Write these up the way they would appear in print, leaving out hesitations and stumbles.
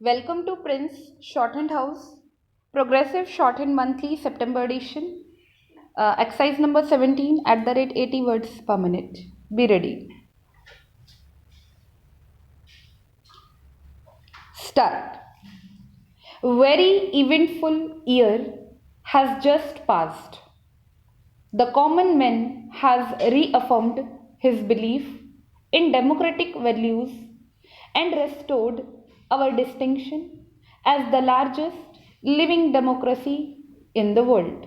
Welcome to Prince Shorthand House, Progressive Shorthand Monthly September edition, exercise number 17 at the rate 80 words per minute. Be ready. Start. Very eventful year has just passed. The common man has reaffirmed his belief in democratic values and restored our distinction as the largest living democracy in the world.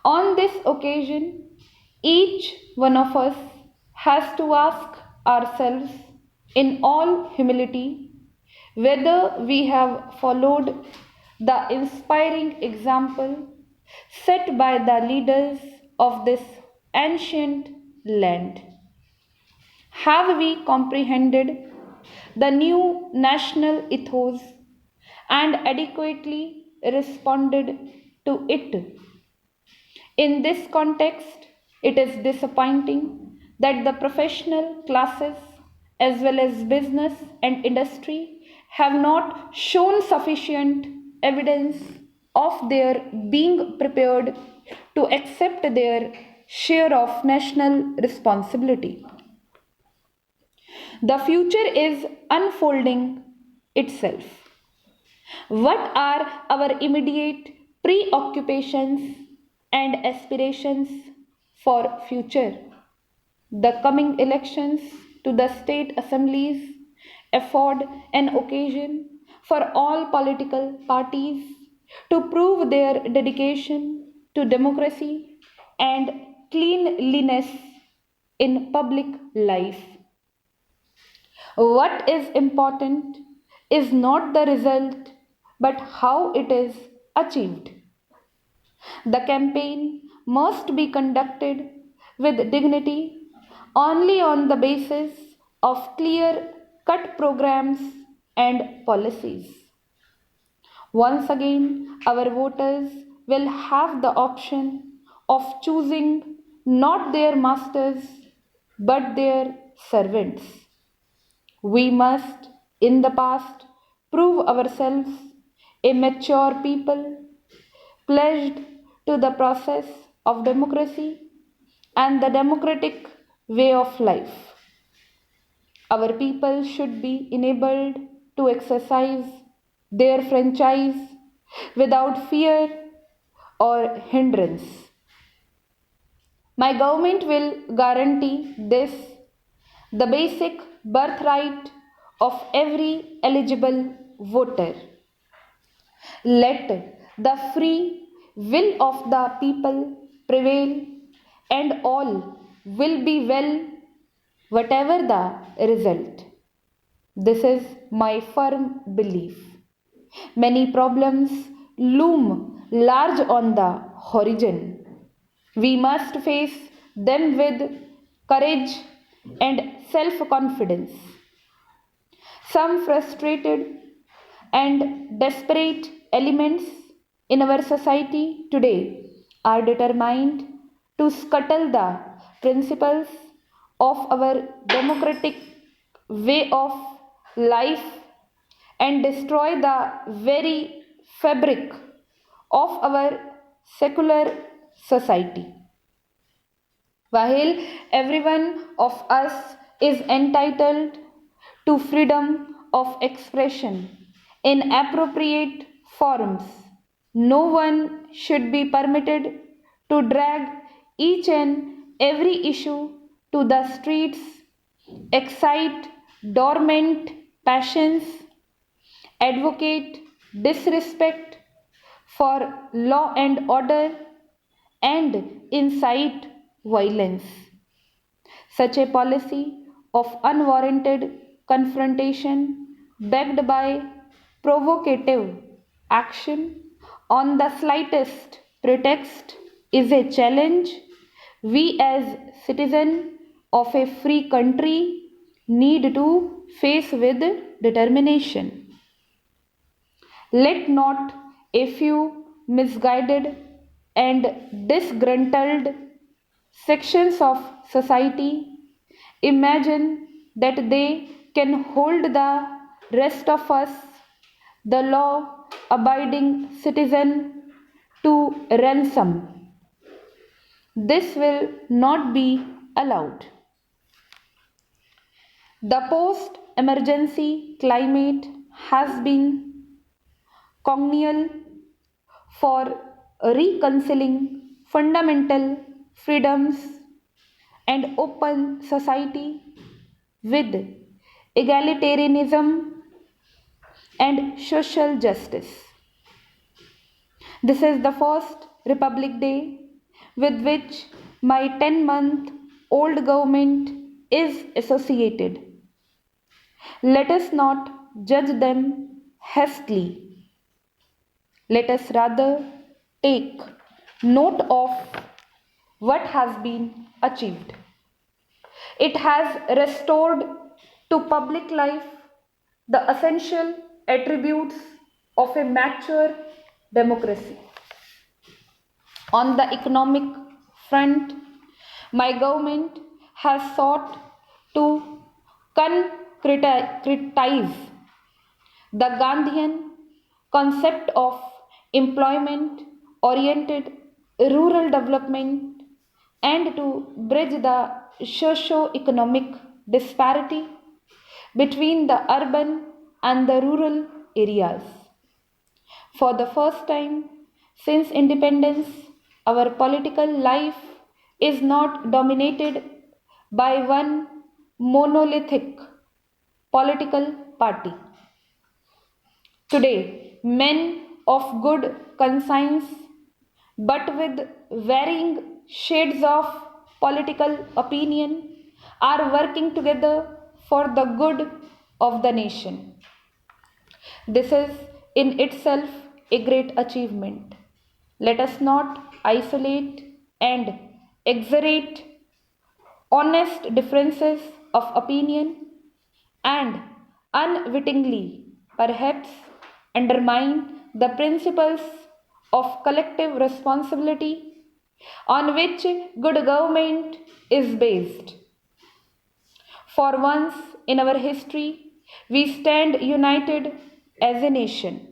On this occasion, each one of us has to ask ourselves in all humility whether we have followed the inspiring example set by the leaders of this ancient land. Have we comprehended the new national ethos and adequately responded to it? In this context, it is disappointing that the professional classes as well as business and industry have not shown sufficient evidence of their being prepared to accept their share of national responsibility. The future is unfolding itself. What are our immediate preoccupations and aspirations for future? The coming elections to the state assemblies afford an occasion for all political parties to prove their dedication to democracy and cleanliness in public life. What is important is not the result but how it is achieved. The campaign must be conducted with dignity only on the basis of clear cut programs and policies. Once again, our voters will have the option of choosing not their masters but their servants. We must, in the past, prove ourselves a mature people pledged to the process of democracy and the democratic way of life. Our people should be enabled to exercise their franchise without fear or hindrance. My government will guarantee this, the basic birthright of every eligible voter. Let the free will of the people prevail, and all will be well, whatever the result. This is my firm belief. Many problems loom large on the horizon. We must face them with courage and self confidence. Some frustrated and desperate elements in our society today are determined to scuttle the principles of our democratic way of life and destroy the very fabric of our secular society. While everyone of us is entitled to freedom of expression in appropriate forms, no one should be permitted to drag each and every issue to the streets, excite dormant passions, advocate disrespect for law and order, and incite violence. Such a policy of unwarranted confrontation, backed by provocative action on the slightest pretext, is a challenge we as citizens of a free country need to face with determination. Let not a few misguided and disgruntled sections of society imagine that they can hold the rest of us, the law abiding citizen, to ransom. This will not be allowed. The post emergency climate has been congenial for reconciling fundamental freedoms and open society with egalitarianism and social justice. This is the first Republic Day with which my 10-month old government is associated. Let us not judge them hastily. Let us rather take note of what has been achieved. It has restored to public life the essential attributes of a mature democracy. On the economic front, my government has sought to concretize the Gandhian concept of employment oriented rural development and to bridge the socio-economic disparity between the urban and the rural areas. For the first time since independence, our political life is not dominated by one monolithic political party. Today, men of good conscience but with varying shades of political opinion are working together for the good of the nation. This is in itself a great achievement. Let us not isolate and exaggerate honest differences of opinion and unwittingly perhaps undermine the principles of collective responsibility on which good government is based. For once in our history, we stand united as a nation.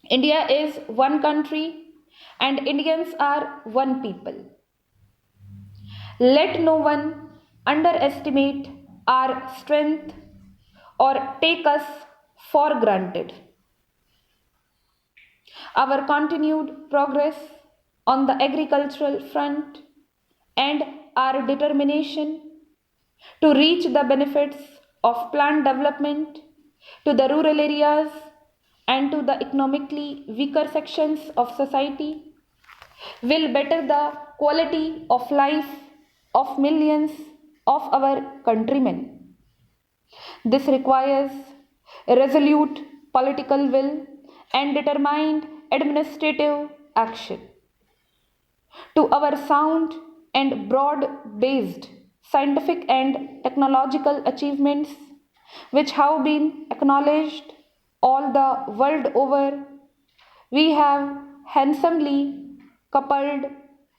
India is one country and Indians are one people. Let no one underestimate our strength or take us for granted. Our continued progress on the agricultural front and our determination to reach the benefits of plant development to the rural areas and to the economically weaker sections of society will better the quality of life of millions of our countrymen. This requires resolute political will and determined administrative action. To our sound and broad based scientific and technological achievements, which have been acknowledged all the world over, we have handsomely coupled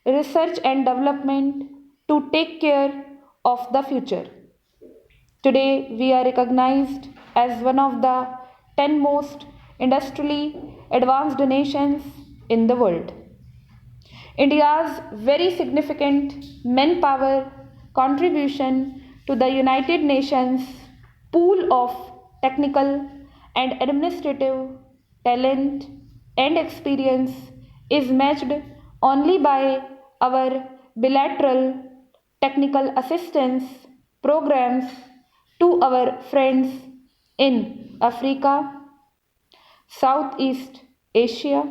research and development to take care of the future. Today, we are recognized as one of the 10 most industrially advanced nations in the world. India's very significant manpower contribution to the United Nations pool of technical and administrative talent and experience is matched only by our bilateral technical assistance programs to our friends in Africa, Southeast Asia,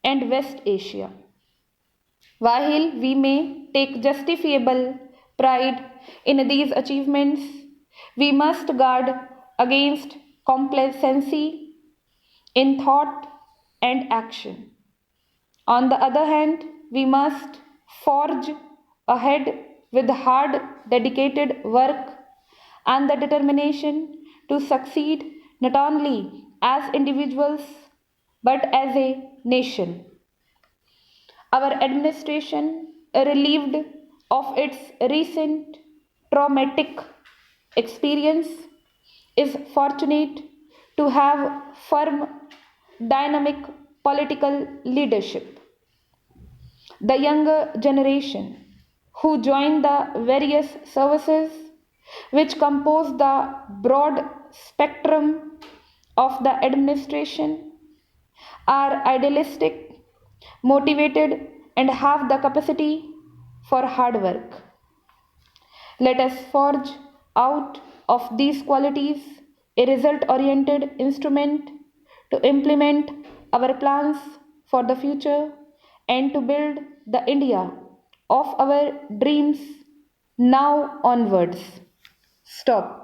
and West Asia. While we may take justifiable pride in these achievements, we must guard against complacency in thought and action. On the other hand, we must forge ahead with hard, dedicated work and the determination to succeed not only as individuals but as a nation. Our administration, relieved of its recent traumatic experience, is fortunate to have firm, dynamic political leadership. The younger generation who join the various services which compose the broad spectrum of the administration are idealistic, motivated, and have the capacity for hard work. Let us forge out of these qualities a result oriented instrument to implement our plans for the future and to build the India of our dreams now onwards. Stop.